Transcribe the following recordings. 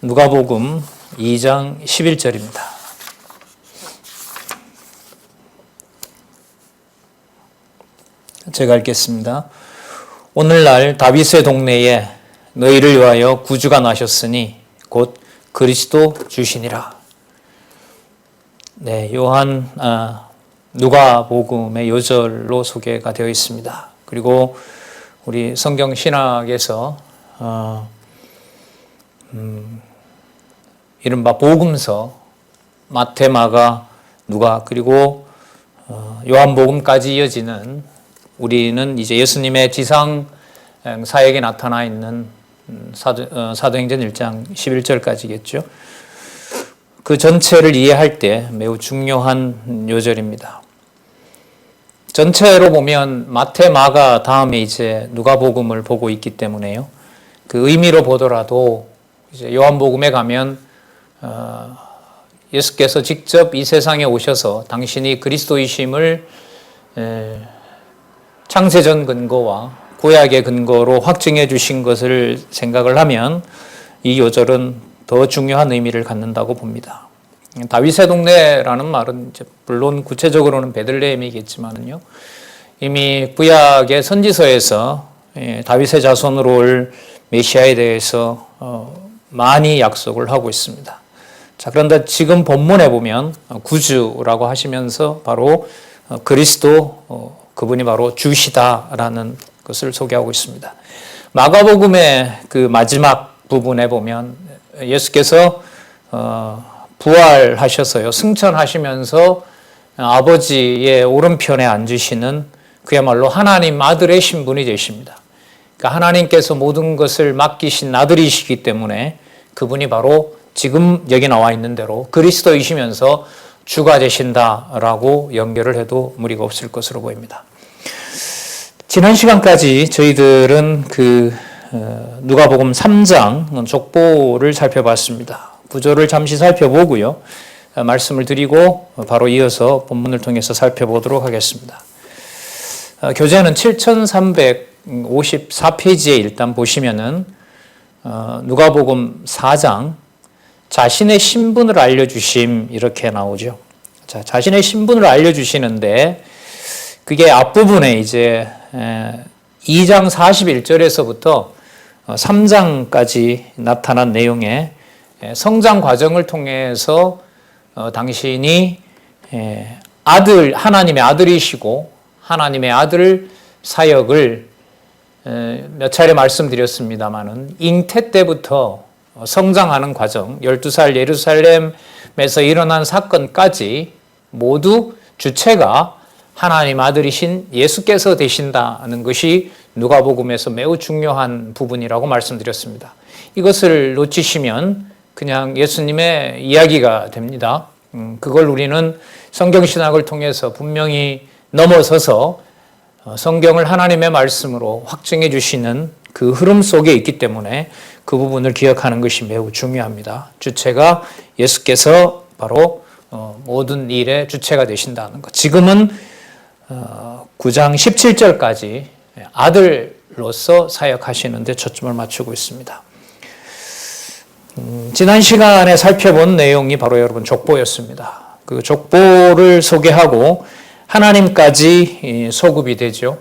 누가복음 2장 11절입니다. 제가 읽겠습니다. 오늘날 다윗의 동네에 너희를 위하여 구주가 나셨으니 곧 그리스도 주시니라. 네, 누가복음의 요절로 소개가 되어 있습니다. 그리고 우리 성경 신학에서 이른바 복음서 마태, 마가, 누가 그리고 요한복음까지 이어지는 우리는 이제 예수님의 지상 사역에 나타나 있는 사도행전 1장 11절까지겠죠. 그 전체를 이해할 때 매우 중요한 요절입니다. 전체로 보면 마태, 마가 다음에 이제 누가복음을 보고 있기 때문에요. 그 의미로 보더라도 이제 요한복음에 가면 예수께서 직접 이 세상에 오셔서 당신이 그리스도이심을 창세전 근거와 구약의 근거로 확증해 주신 것을 생각을 하면 이 요절은 더 중요한 의미를 갖는다고 봅니다. 다윗의 동네라는 말은 이제 물론 구체적으로는 베들레헴이겠지만요. 이미 구약의 선지서에서 다윗의 자손으로 올 메시아에 대해서 많이 약속을 하고 있습니다. 자, 그런데 지금 본문에 보면 구주라고 하시면서 바로 그리스도, 그분이 바로 주시다라는 것을 소개하고 있습니다. 마가복음의 그 마지막 부분에 보면 예수께서 부활하셔서요, 승천하시면서 아버지의 오른편에 앉으시는 그야말로 하나님 아들의 신분이 되십니다. 그러니까 하나님께서 모든 것을 맡기신 아들이시기 때문에 그분이 바로 지금 여기 나와 있는 대로 그리스도이시면서 주가 되신다라고 연결을 해도 무리가 없을 것으로 보입니다. 지난 시간까지 저희들은 누가복음 3장 족보를 살펴봤습니다. 구조를 잠시 살펴보고요. 말씀을 드리고 바로 이어서 본문을 통해서 살펴보도록 하겠습니다. 교재는 7354페이지에 일단 보시면은 누가복음 4장 자신의 신분을 알려주심 이렇게 나오죠. 자, 자신의 신분을 알려주시는데 그게 앞부분에 이제 2장 41절에서부터 3장까지 나타난 내용의 성장 과정을 통해서 당신이 하나님의 아들이시고 하나님의 아들 사역을 몇 차례 말씀드렸습니다마는 잉태 때부터 성장하는 과정, 12살 예루살렘에서 일어난 사건까지 모두 주체가 하나님 아들이신 예수께서 되신다는 것이 누가복음에서 매우 중요한 부분이라고 말씀드렸습니다. 이것을 놓치시면 그냥 예수님의 이야기가 됩니다. 그걸 우리는 성경신학을 통해서 분명히 넘어서서 성경을 하나님의 말씀으로 확증해 주시는 그 흐름 속에 있기 때문에 그 부분을 기억하는 것이 매우 중요합니다. 주체가 예수께서 바로 모든 일의 주체가 되신다는 것. 지금은 9장 17절까지 아들로서 사역하시는데 초점을 맞추고 있습니다. 지난 시간에 살펴본 내용이 바로 여러분 족보였습니다. 그 족보를 소개하고 하나님까지 소급이 되죠.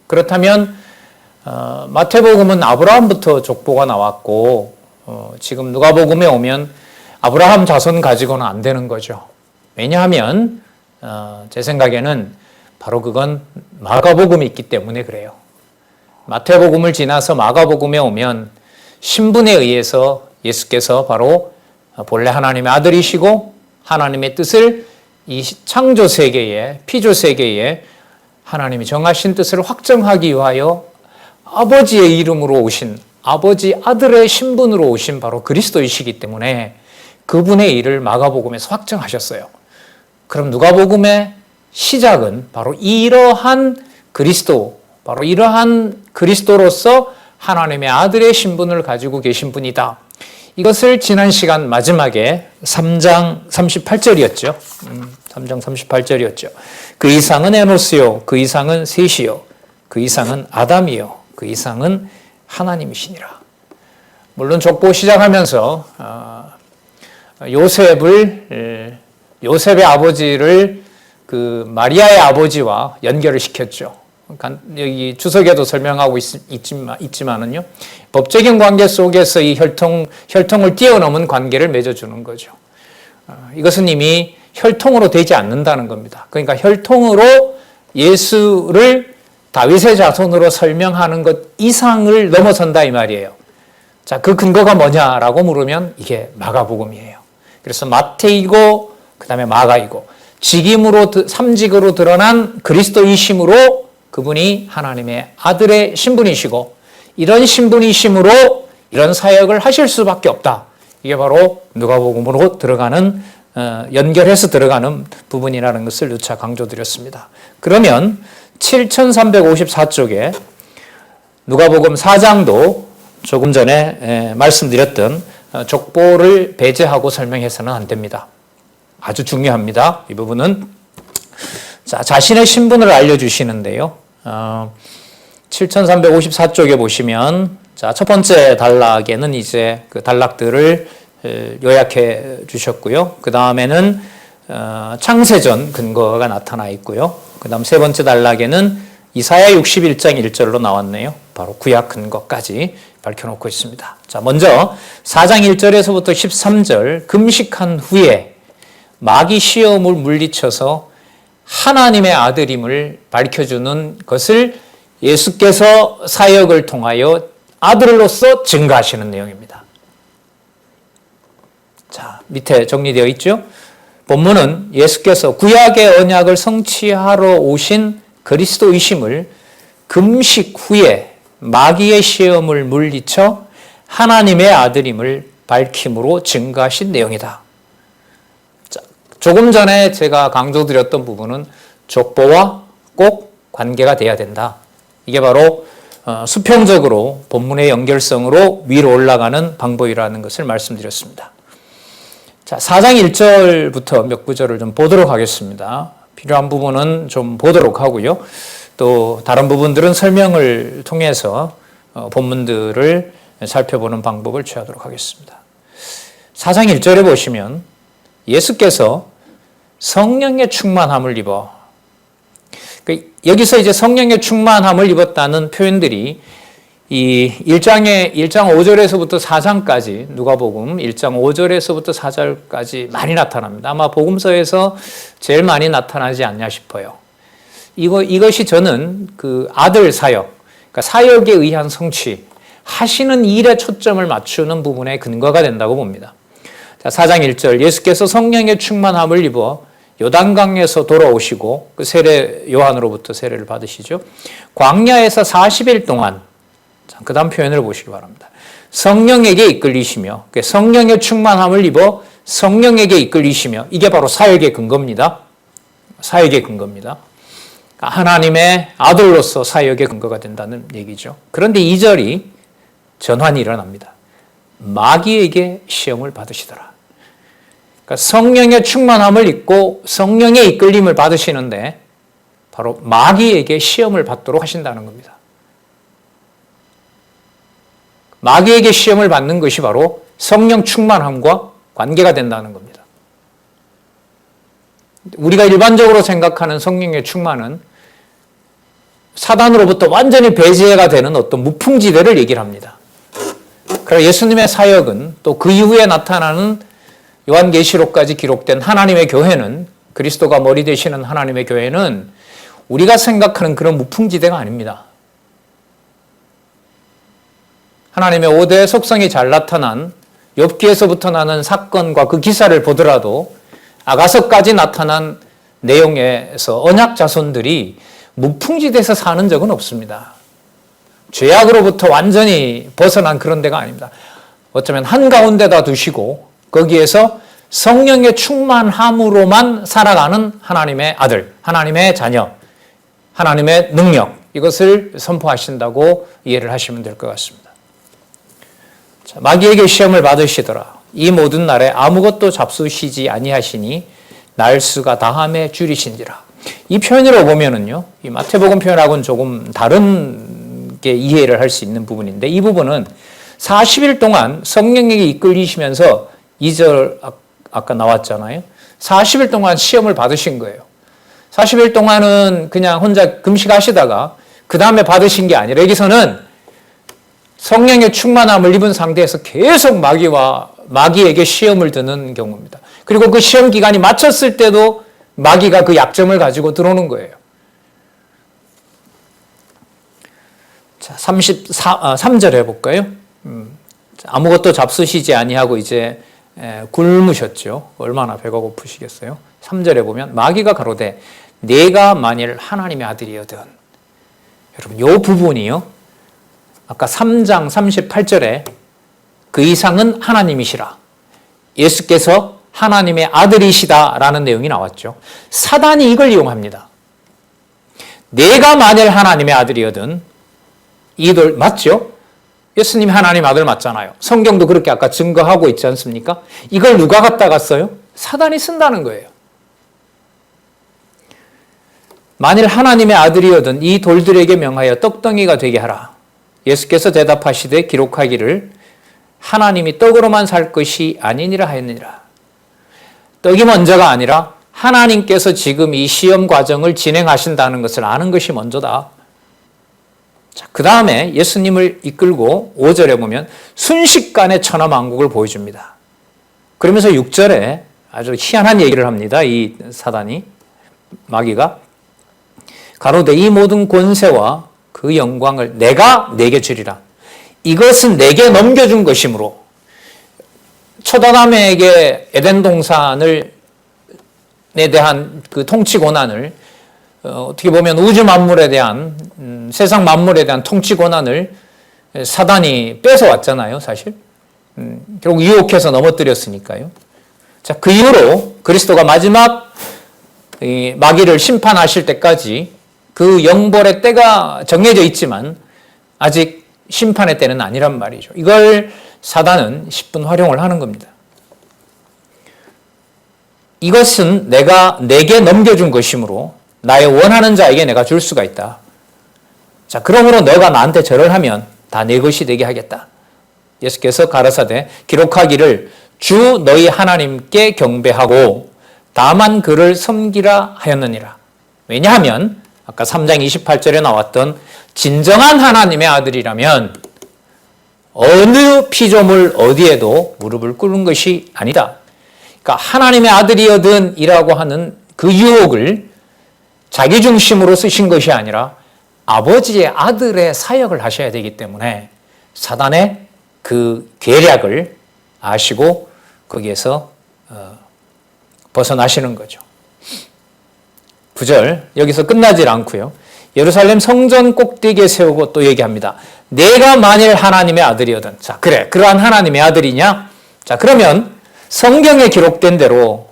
그렇다면 마태복음은 아브라함부터 족보가 나왔고 지금 누가복음에 오면 아브라함 자손 가지고는 안 되는 거죠. 왜냐하면 제 생각에는 바로 그건 마가복음이 있기 때문에 그래요. 마태복음을 지나서 마가복음에 오면 신분에 의해서 예수께서 바로 본래 하나님의 아들이시고 하나님의 뜻을 이 창조 세계에, 피조 세계에 하나님이 정하신 뜻을 확정하기 위하여 아버지의 이름으로 오신, 아버지 아들의 신분으로 오신 바로 그리스도이시기 때문에 그분의 일을 마가복음에서 확정하셨어요. 그럼 누가복음의 시작은 바로 이러한 그리스도, 바로 이러한 그리스도로서 하나님의 아들의 신분을 가지고 계신 분이다. 이것을 지난 시간 마지막에 3장 38절이었죠. 3장 38절이었죠. 그 이상은 에노스요, 그 이상은 셋이요, 그 이상은 아담이요, 그 이상은 하나님이시니라. 물론 족보 시작하면서 요셉의 아버지를 그 마리아의 아버지와 연결을 시켰죠. 여기 주석에도 설명하고 있지만은요, 법적인 관계 속에서 이 혈통을 뛰어넘은 관계를 맺어주는 거죠. 이것은 이미 혈통으로 되지 않는다는 겁니다. 그러니까 혈통으로 예수를 다윗의 자손으로 설명하는 것 이상을 넘어선다 이 말이에요. 자, 그 근거가 뭐냐라고 물으면 이게 마가복음이에요. 그래서 마태이고 그 다음에 마가이고, 삼직으로 드러난 그리스도이심으로 그분이 하나님의 아들의 신분이시고, 이런 신분이심으로 이런 사역을 하실 수밖에 없다. 이게 바로 누가복음으로 들어가는, 연결해서 들어가는 부분이라는 것을 누차 강조드렸습니다. 그러면 7354쪽에 누가복음 4장도 조금 전에 말씀드렸던 족보를 배제하고 설명해서는 안 됩니다. 아주 중요합니다. 이 부분은. 자, 자신의 신분을 알려주시는데요. 7354쪽에 보시면, 자, 첫 번째 단락에는 이제 그 단락들을 요약해 주셨고요. 그 다음에는 창세전 근거가 나타나 있고요. 그 다음 세 번째 단락에는 이사야 61장 1절로 나왔네요. 바로 구약 근거까지 밝혀놓고 있습니다. 자, 먼저 4장 1절에서부터 13절, 금식한 후에 마귀 시험을 물리쳐서 하나님의 아들임을 밝혀주는 것을 예수께서 사역을 통하여 아들로서 증거하시는 내용입니다. 자, 밑에 정리되어 있죠? 본문은 예수께서 구약의 언약을 성취하러 오신 그리스도이심을 금식 후에 마귀의 시험을 물리쳐 하나님의 아들임을 밝힘으로 증거하신 내용이다. 자, 조금 전에 제가 강조드렸던 부분은 족보와 꼭 관계가 돼야 된다. 이게 바로 수평적으로 본문의 연결성으로 위로 올라가는 방법이라는 것을 말씀드렸습니다. 자, 4장 1절부터 몇 구절을 좀 보도록 하겠습니다. 필요한 부분은 좀 보도록 하고요. 또 다른 부분들은 설명을 통해서 본문들을 살펴보는 방법을 취하도록 하겠습니다. 4장 1절에 보시면 예수께서 성령의 충만함을 입어, 여기서 이제 성령의 충만함을 입었다는 표현들이 이 1장 5절에서부터 4장까지, 누가복음 1장 5절에서부터 4절까지 많이 나타납니다. 아마 복음서에서 제일 많이 나타나지 않냐 싶어요. 이것이 저는 그 아들 사역, 그러니까 사역에 의한 성취, 하시는 일에 초점을 맞추는 부분에 근거가 된다고 봅니다. 자, 4장 1절, 예수께서 성령의 충만함을 입어 요단강에서 돌아오시고 그 세례 요한으로부터 세례를 받으시죠. 광야에서 40일 동안, 그 다음 표현을 보시기 바랍니다. 성령에게 이끌리시며, 성령의 충만함을 입어 성령에게 이끌리시며, 이게 바로 사역의 근거입니다. 사역의 근거입니다. 하나님의 아들로서 사역의 근거가 된다는 얘기죠. 그런데 2절이 전환이 일어납니다. 마귀에게 시험을 받으시더라. 그러니까 성령의 충만함을 입고 성령의 이끌림을 받으시는데 바로 마귀에게 시험을 받도록 하신다는 겁니다. 마귀에게 시험을 받는 것이 바로 성령 충만함과 관계가 된다는 겁니다. 우리가 일반적으로 생각하는 성령의 충만은 사단으로부터 완전히 배제가 되는 어떤 무풍지대를 얘기를 합니다. 그러나 예수님의 사역은 또 그 이후에 나타나는 요한계시록까지 기록된 하나님의 교회는, 그리스도가 머리 되시는 하나님의 교회는 우리가 생각하는 그런 무풍지대가 아닙니다. 하나님의 5대 속성이 잘 나타난 욥기에서부터 나는 사건과 그 기사를 보더라도 아가서까지 나타난 내용에서 언약 자손들이 무풍지대에서 사는 적은 없습니다. 죄악으로부터 완전히 벗어난 그런 데가 아닙니다. 어쩌면 한가운데다 두시고 거기에서 성령의 충만함으로만 살아가는 하나님의 아들, 하나님의 자녀, 하나님의 능력, 이것을 선포하신다고 이해를 하시면 될 것 같습니다. 자, 마귀에게 시험을 받으시더라. 이 모든 날에 아무것도 잡수시지 아니하시니 날수가 다함에 줄이신지라. 이 표현으로 보면은요, 이 마태복음 표현하고는 조금 다른 게 이해를 할 수 있는 부분인데, 이 부분은 40일 동안 성령에게 이끌리시면서 2절 아까 나왔잖아요. 40일 동안 시험을 받으신 거예요. 40일 동안은 그냥 혼자 금식하시다가 그 다음에 받으신 게 아니라 여기서는 성령의 충만함을 입은 상태에서 계속 마귀에게 시험을 드는 경우입니다. 그리고 그 시험 기간이 마쳤을 때도 마귀가 그 약점을 가지고 들어오는 거예요. 자, 3절 해볼까요? 아무것도 잡수시지 아니하고 이제 굶으셨죠. 얼마나 배가 고프시겠어요? 3절에 보면 마귀가 가로되 내가 만일 하나님의 아들이거든. 여러분 이 부분이요. 아까 3장 38절에 그 이상은 하나님이시라. 예수께서 하나님의 아들이시다라는 내용이 나왔죠. 사단이 이걸 이용합니다. 내가 만일 하나님의 아들이거든. 이들 맞죠? 예수님이 하나님 아들 맞잖아요. 성경도 그렇게 아까 증거하고 있지 않습니까? 이걸 누가 갖다가 써요? 사단이 쓴다는 거예요. 만일 하나님의 아들이거든 이 돌들에게 명하여 떡덩이가 되게 하라. 예수께서 대답하시되 기록하기를 하나님이 떡으로만 살 것이 아니니라 하였느니라. 떡이 먼저가 아니라 하나님께서 지금 이 시험 과정을 진행하신다는 것을 아는 것이 먼저다. 자, 그 다음에 예수님을 이끌고 5절에 보면 순식간에 천하만국을 보여줍니다. 그러면서 6절에 아주 희한한 얘기를 합니다. 이 사단이, 마귀가. 가로되 이 모든 권세와 그 영광을 내가 내게 주리라. 이것은 내게 넘겨준 것이므로 첫 아담에게 에덴 동산에 대한 그 통치 권한을 어떻게 보면 우주 만물에 대한 세상 만물에 대한 통치 권한을 사단이 뺏어왔잖아요, 사실. 결국 유혹해서 넘어뜨렸으니까요. 자, 그 이후로 그리스도가 마지막 마귀를 심판하실 때까지 그 영벌의 때가 정해져 있지만 아직 심판의 때는 아니란 말이죠. 이걸 사단은 10분 활용을 하는 겁니다. 이것은 내게 넘겨준 것이므로 나의 원하는 자에게 내가 줄 수가 있다. 자, 그러므로 너가 나한테 절을 하면 다 내 것이 되게 하겠다. 예수께서 가라사대 기록하기를 주 너희 하나님께 경배하고 다만 그를 섬기라 하였느니라. 왜냐하면 아까 3장 28절에 나왔던 진정한 하나님의 아들이라면 어느 피조물 어디에도 무릎을 꿇는 것이 아니다. 그러니까 하나님의 아들이거든 이라고 하는 그 유혹을 자기 중심으로 쓰신 것이 아니라 아버지의 아들의 사역을 하셔야 되기 때문에 사단의 그 계략을 아시고 거기에서 벗어나시는 거죠. 9절 여기서 끝나질 않고요. 예루살렘 성전 꼭대기에 세우고 또 얘기합니다. 내가 만일 하나님의 아들이거든. 자, 그래. 그러한 하나님의 아들이냐? 자, 그러면 성경에 기록된 대로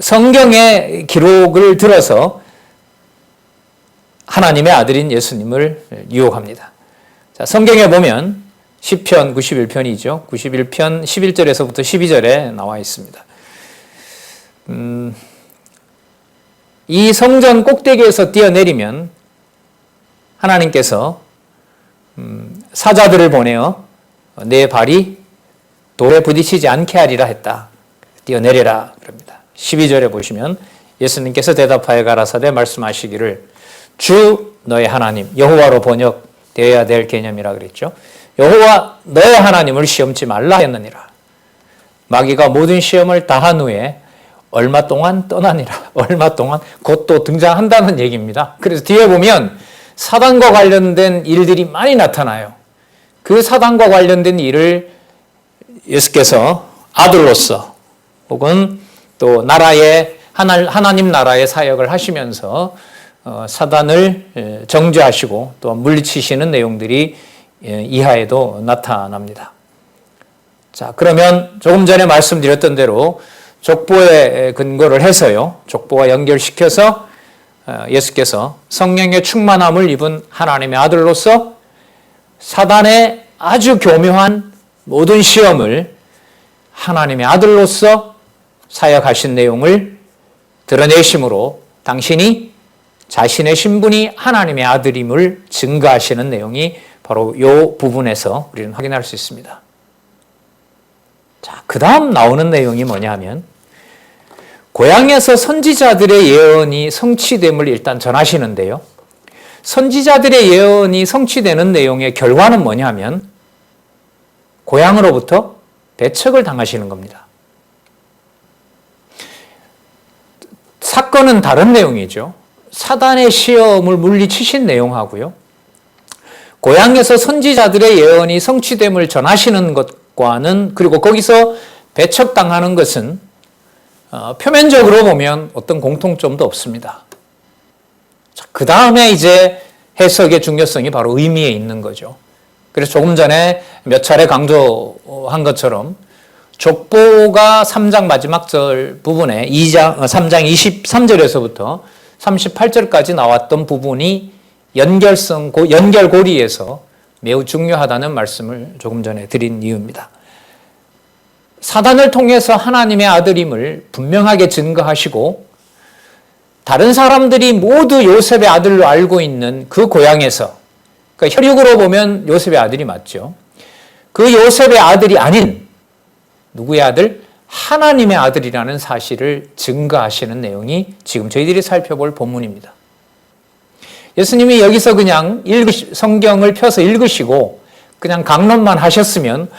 성경의 기록을 들어서 하나님의 아들인 예수님을 유혹합니다. 자, 성경에 보면 시편 91편이죠. 91편 11절에서부터 12절에 나와 있습니다. 이 성전 꼭대기에서 뛰어내리면 하나님께서 사자들을 보내어 내 발이 돌에 부딪히지 않게 하리라 했다. 뛰어내려라 그럽니다. 12절에 보시면 예수님께서 대답하여 가라사대 말씀하시기를 주 너의 하나님 여호와로 번역되어야 될 개념이라 그랬죠. 여호와 너의 하나님을 시험치 말라 했느니라. 마귀가 모든 시험을 다 한 후에 얼마 동안 떠나니라. 얼마 동안 곧 또 등장한다는 얘기입니다. 그래서 뒤에 보면 사단과 관련된 일들이 많이 나타나요. 그 사단과 관련된 일을 예수께서 아들로서 혹은 또 하나님 나라의 사역을 하시면서 사단을 정죄하시고 또 물리치시는 내용들이 이하에도 나타납니다. 자, 그러면 조금 전에 말씀드렸던 대로 족보에 근거를 해서요. 족보와 연결시켜서 예수께서 성령의 충만함을 입은 하나님의 아들로서 사단의 아주 교묘한 모든 시험을 하나님의 아들로서 사역하신 내용을 드러내심으로 당신이 자신의 신분이 하나님의 아들임을 증거하시는 내용이 바로 이 부분에서 우리는 확인할 수 있습니다. 자, 그 다음 나오는 내용이 뭐냐 하면 고향에서 선지자들의 예언이 성취됨을 일단 전하시는데요. 선지자들의 예언이 성취되는 내용의 결과는 뭐냐 하면 고향으로부터 배척을 당하시는 겁니다. 사건은 다른 내용이죠. 사단의 시험을 물리치신 내용하고요. 고향에서 선지자들의 예언이 성취됨을 전하시는 것과는, 그리고 거기서 배척당하는 것은 표면적으로 보면 어떤 공통점도 없습니다. 그 다음에 이제 해석의 중요성이 바로 의미에 있는 거죠. 그래서 조금 전에 몇 차례 강조한 것처럼 족보가 3장 마지막 절 부분에 3장 23절에서부터 38절까지 나왔던 부분이 연결고리에서 매우 중요하다는 말씀을 조금 전에 드린 이유입니다. 사단을 통해서 하나님의 아들임을 분명하게 증거하시고 다른 사람들이 모두 요셉의 아들로 알고 있는 그 고향에서, 그러니까 혈육으로 보면 요셉의 아들이 맞죠. 그 요셉의 아들이 아닌 누구의 아들? 하나님의 아들이라는 사실을 증거하시는 내용이 지금 저희들이 살펴볼 본문입니다. 예수님이 여기서 그냥 성경을 펴서 읽으시고 그냥 강론만 하셨으면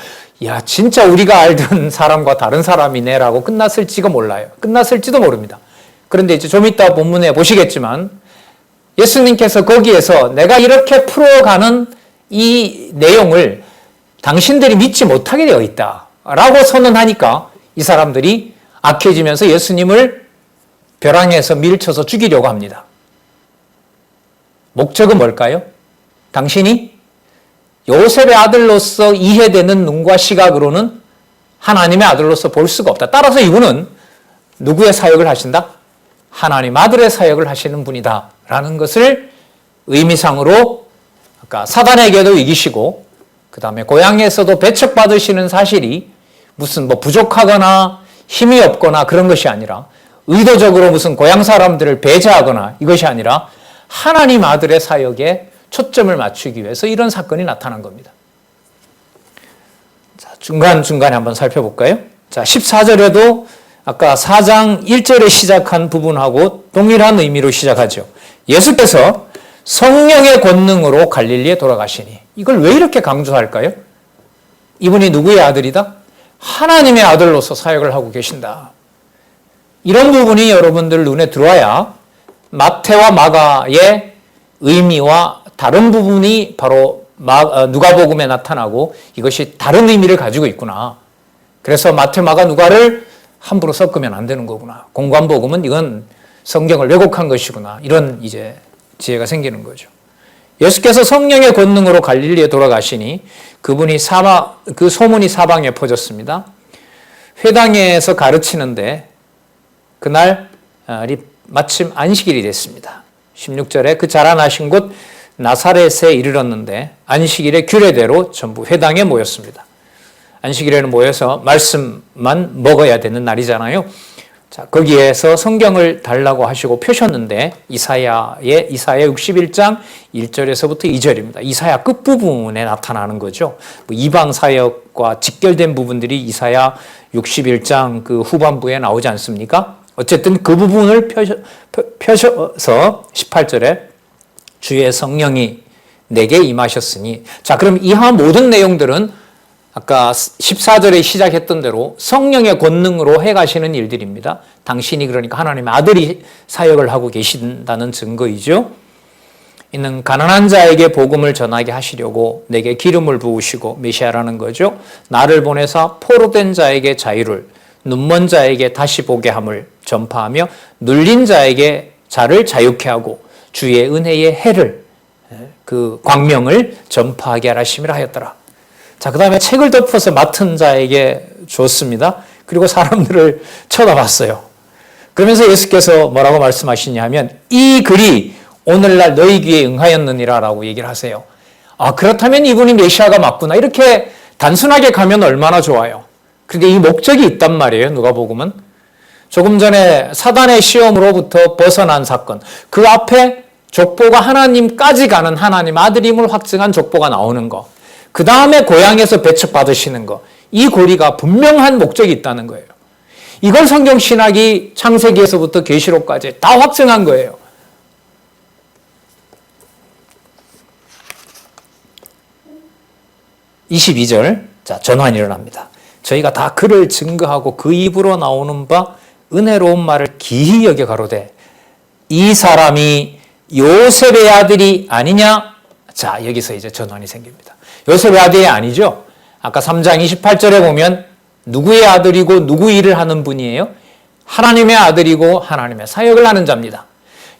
야, 진짜 우리가 알던 사람과 다른 사람이네라고 끝났을지도 모릅니다. 그런데 이제 좀 이따 본문에 보시겠지만 예수님께서 거기에서 내가 이렇게 풀어가는 이 내용을 당신들이 믿지 못하게 되어 있다라고 선언하니까 이 사람들이 악해지면서 예수님을 벼랑에서 밀쳐서 죽이려고 합니다. 목적은 뭘까요? 당신이 요셉의 아들로서 이해되는 눈과 시각으로는 하나님의 아들로서 볼 수가 없다. 따라서 이분은 누구의 사역을 하신다? 하나님 아들의 사역을 하시는 분이다 라는 것을 의미상으로 아까 사단에게도 이기시고 그 다음에 고향에서도 배척받으시는 사실이 무슨 부족하거나 힘이 없거나 그런 것이 아니라 의도적으로 무슨 고향 사람들을 배제하거나 이것이 아니라 하나님 아들의 사역에 초점을 맞추기 위해서 이런 사건이 나타난 겁니다. 자, 중간중간에 한번 살펴볼까요? 자, 14절에도 아까 4장 1절에 시작한 부분하고 동일한 의미로 시작하죠. 예수께서 성령의 권능으로 갈릴리에 돌아가시니. 이걸 왜 이렇게 강조할까요? 이분이 누구의 아들이다? 하나님의 아들로서 사역을 하고 계신다. 이런 부분이 여러분들 눈에 들어와야 마태와 마가의 의미와 다른 부분이 바로 누가복음에 나타나고 이것이 다른 의미를 가지고 있구나. 그래서 마태, 마가, 누가를 함부로 섞으면 안 되는 거구나. 공관복음은 이건 성경을 왜곡한 것이구나. 이런 이제 지혜가 생기는 거죠. 예수께서 성령의 권능으로 갈릴리에 돌아가시니 그분이 그 소문이 사방에 퍼졌습니다. 회당에서 가르치는데 그날이 마침 안식일이 됐습니다. 16절에 그 자라나신 곳 나사렛에 이르렀는데 안식일의 규례대로 전부 회당에 모였습니다. 안식일에는 모여서 말씀만 먹어야 되는 날이잖아요. 자, 거기에서 성경을 달라고 하시고 펴셨는데 이사야 61장 1절에서부터 2절입니다. 이사야 끝부분에 나타나는 거죠. 이방 사역과 직결된 부분들이 이사야 61장 그 후반부에 나오지 않습니까? 어쨌든 그 부분을 펴셔서 18절에 주의 성령이 내게 임하셨으니, 자, 그럼 이하 모든 내용들은 아까 14절에 시작했던 대로 성령의 권능으로 해가시는 일들입니다. 당신이 그러니까 하나님의 아들이 사역을 하고 계신다는 증거이죠. 이는 가난한 자에게 복음을 전하게 하시려고 내게 기름을 부으시고 메시아라는 거죠. 나를 보내사 포로된 자에게 자유를, 눈먼 자에게 다시 보게 함을 전파하며 눌린 자에게 자를 자유케 하고 주의 은혜의 해를, 그 광명을 전파하게 하심이라 하였더라. 자, 그 다음에 책을 덮어서 맡은 자에게 줬습니다. 그리고 사람들을 쳐다봤어요. 그러면서 예수께서 뭐라고 말씀하시냐 하면 이 글이 오늘날 너희 귀에 응하였느니라 라고 얘기를 하세요. 아, 그렇다면 이분이 메시아가 맞구나. 이렇게 단순하게 가면 얼마나 좋아요. 그런데 이 목적이 있단 말이에요. 누가복음은. 조금 전에 사단의 시험으로부터 벗어난 사건, 그 앞에 족보가 하나님까지 가는 하나님 아들임을 확증한 족보가 나오는 거. 그 다음에 고향에서 배척받으시는 거. 이 고리가 분명한 목적이 있다는 거예요. 이걸 성경신학이 창세기에서부터 계시록까지 다 확증한 거예요. 22절, 자, 전환이 일어납니다. 저희가 다 그를 증거하고 그 입으로 나오는 바 은혜로운 말을 기히 여겨 가로되 이 사람이 요셉의 아들이 아니냐? 자, 여기서 이제 전환이 생깁니다. 요셉의 아들이 아니죠. 아까 3장 28절에 보면 누구의 아들이고 누구 일을 하는 분이에요? 하나님의 아들이고 하나님의 사역을 하는 자입니다.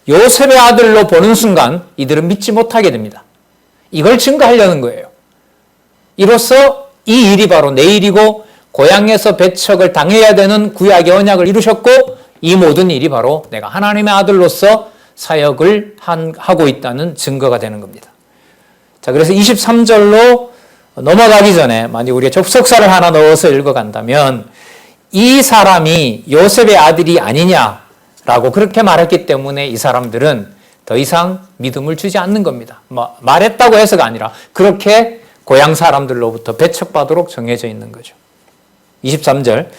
요셉의 아들로 보는 순간 이들은 믿지 못하게 됩니다. 이걸 증거하려는 거예요. 이로써 이 일이 바로 내 일이고 고향에서 배척을 당해야 되는 구약의 언약을 이루셨고 이 모든 일이 바로 내가 하나님의 아들로서 사역을 하고 있다는 증거가 되는 겁니다. 자, 그래서 23절로 넘어가기 전에 만약 우리가 접속사를 하나 넣어서 읽어간다면 이 사람이 요셉의 아들이 아니냐라고 그렇게 말했기 때문에 이 사람들은 더 이상 믿음을 주지 않는 겁니다. 말했다고 해서가 아니라 그렇게 고향 사람들로부터 배척받도록 정해져 있는 거죠. 23절,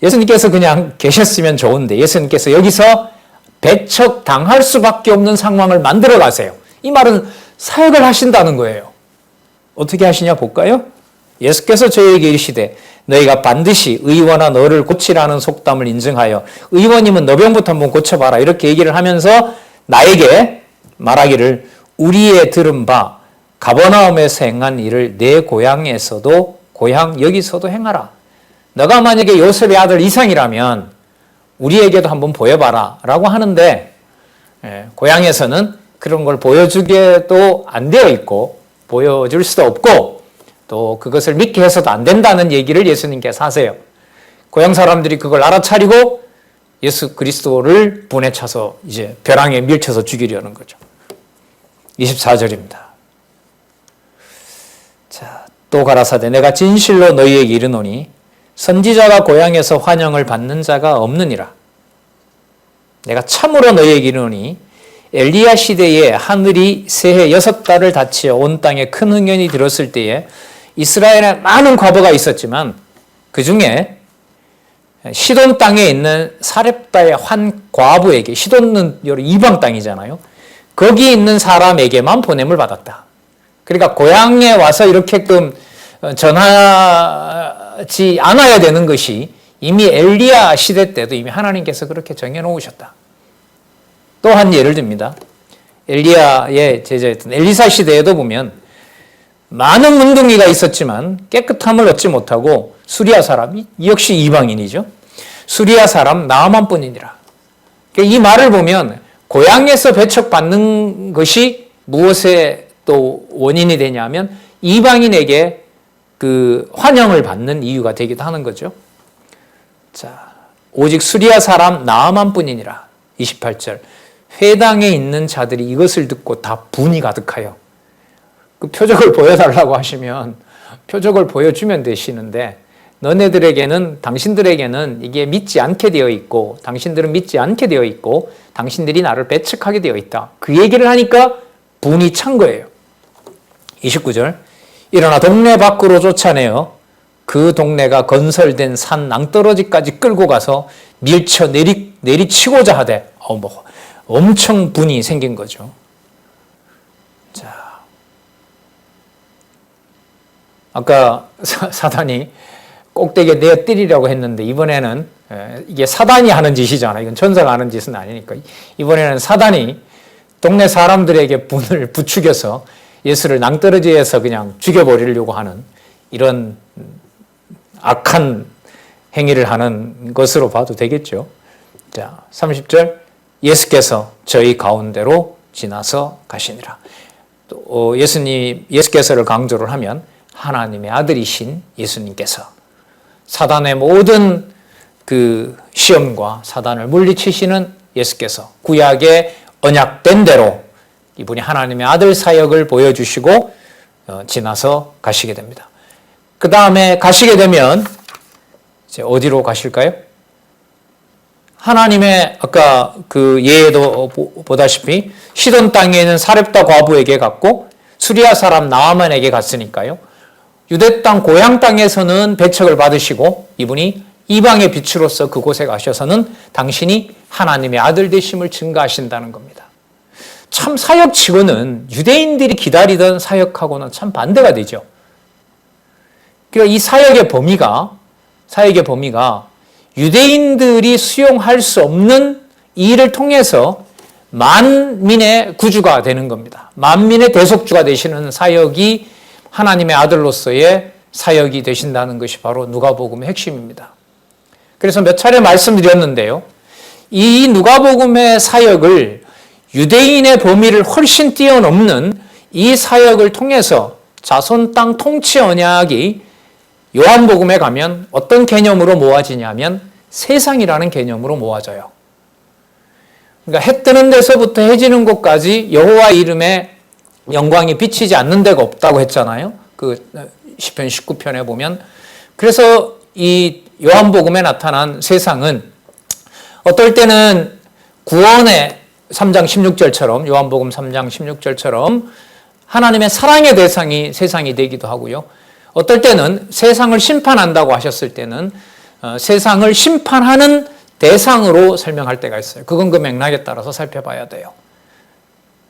예수님께서 그냥 계셨으면 좋은데 예수님께서 여기서 배척당할 수밖에 없는 상황을 만들어 가세요. 이 말은 사역을 하신다는 거예요. 어떻게 하시냐 볼까요? 예수께서 저에게 이르시되 너희가 반드시 의원아 너를 고치라는 속담을 인증하여 의원님은 너 병부터 한번 고쳐봐라 이렇게 얘기를 하면서 나에게 말하기를 우리의 들은 바 가버나움에서 행한 일을 내 고향에서도 고향 여기서도 행하라. 너가 만약에 요셉의 아들 이상이라면 우리에게도 한번 보여봐라 라고 하는데 고향에서는 그런 걸 보여주게도 안 되어 있고 보여줄 수도 없고 또 그것을 믿게 해서도 안 된다는 얘기를 예수님께서 하세요. 고향 사람들이 그걸 알아차리고 예수 그리스도를 분에 차서 이제 벼랑에 밀쳐서 죽이려는 거죠. 24절입니다. 자, 또 가라사대 내가 진실로 너희에게 이르노니 선지자가 고향에서 환영을 받는 자가 없느니라. 내가 참으로 너희에게 이르노니 엘리야 시대에 하늘이 새해 6달을 닫히어 온 땅에 큰 흥년이 들었을 때에 이스라엘에 많은 과부가 있었지만 그 중에 시돈 땅에 있는 사렙다의 한 과부에게, 시돈은 이방 땅이잖아요. 거기 있는 사람에게만 보냄을 받았다. 그러니까 고향에 와서 이렇게끔 전하지 않아야 되는 것이 이미 엘리야 시대 때도 이미 하나님께서 그렇게 정해놓으셨다. 또 한 예를 듭니다. 엘리야의 제자였던 엘리사 시대에도 보면 많은 문둥이가 있었지만 깨끗함을 얻지 못하고 수리아 사람이 역시 이방인이죠. 수리아 사람 나아만뿐이니라. 이 말을 보면 고향에서 배척받는 것이 무엇에 또 원인이 되냐면 이방인에게 그 환영을 받는 이유가 되기도 하는 거죠. 자, 오직 수리아 사람 나아만뿐이니라. 28절. 회당에 있는 자들이 이것을 듣고 다 분이 가득하여 그 표적을 보여달라고 하시면 표적을 보여주면 되시는데 너네들에게는 당신들에게는 이게 믿지 않게 되어 있고 당신들은 믿지 않게 되어 있고 당신들이 나를 배척하게 되어 있다. 그 얘기를 하니까 분이 찬 거예요. 29절. 일어나 동네 밖으로 쫓아내어 그 동네가 건설된 산 낭떠러지까지 끌고 가서 밀쳐 내리치고자 하되 엄청 분이 생긴 거죠. 자, 아까 사단이 꼭대기에 내어뜨리려고 했는데 이번에는 이게 사단이 하는 짓이잖아요. 이건 천사가 하는 짓은 아니니까. 이번에는 사단이 동네 사람들에게 분을 부추겨서 예수를 낭떠러지에서 그냥 죽여버리려고 하는 이런 악한 행위를 하는 것으로 봐도 되겠죠. 자, 30절. 예수께서 저희 가운데로 지나서 가시니라. 또 예수께서를 강조를 하면 하나님의 아들이신 예수님께서 사단의 모든 그 시험과 사단을 물리치시는 예수께서 구약의 언약된 대로 이분이 하나님의 아들 사역을 보여주시고 지나서 가시게 됩니다. 그 다음에 가시게 되면 이제 어디로 가실까요? 하나님의 아까 그 예에도 보다시피 시돈 땅에 있는 사렙다 과부에게 갔고 수리아 사람 나아만에게 갔으니까요. 유대 땅 고향 땅에서는 배척을 받으시고 이분이 이방의 빛으로서 그곳에 가셔서는 당신이 하나님의 아들 되심을 증거하신다는 겁니다. 참 사역치고는 유대인들이 기다리던 사역하고는 참 반대가 되죠. 그러니까 이 사역의 범위가 유대인들이 수용할 수 없는 이 일을 통해서 만민의 구주가 되는 겁니다. 만민의 대속주가 되시는 사역이 하나님의 아들로서의 사역이 되신다는 것이 바로 누가복음의 핵심입니다. 그래서 몇 차례 말씀드렸는데요. 이 누가복음의 사역을 유대인의 범위를 훨씬 뛰어넘는 이 사역을 통해서 자손 땅 통치 언약이 요한복음에 가면 어떤 개념으로 모아지냐면 세상이라는 개념으로 모아져요. 그러니까 해 뜨는 데서부터 해 지는 곳까지 여호와 이름에 영광이 비치지 않는 데가 없다고 했잖아요. 그 시편 19편에 보면. 그래서 이 요한복음에 나타난 세상은 어떨 때는 구원의 3장 16절처럼 요한복음 3장 16절처럼 하나님의 사랑의 대상이 세상이 되기도 하고요. 어떨 때는 세상을 심판한다고 하셨을 때는 세상을 심판하는 대상으로 설명할 때가 있어요. 그건 그 맥락에 따라서 살펴봐야 돼요.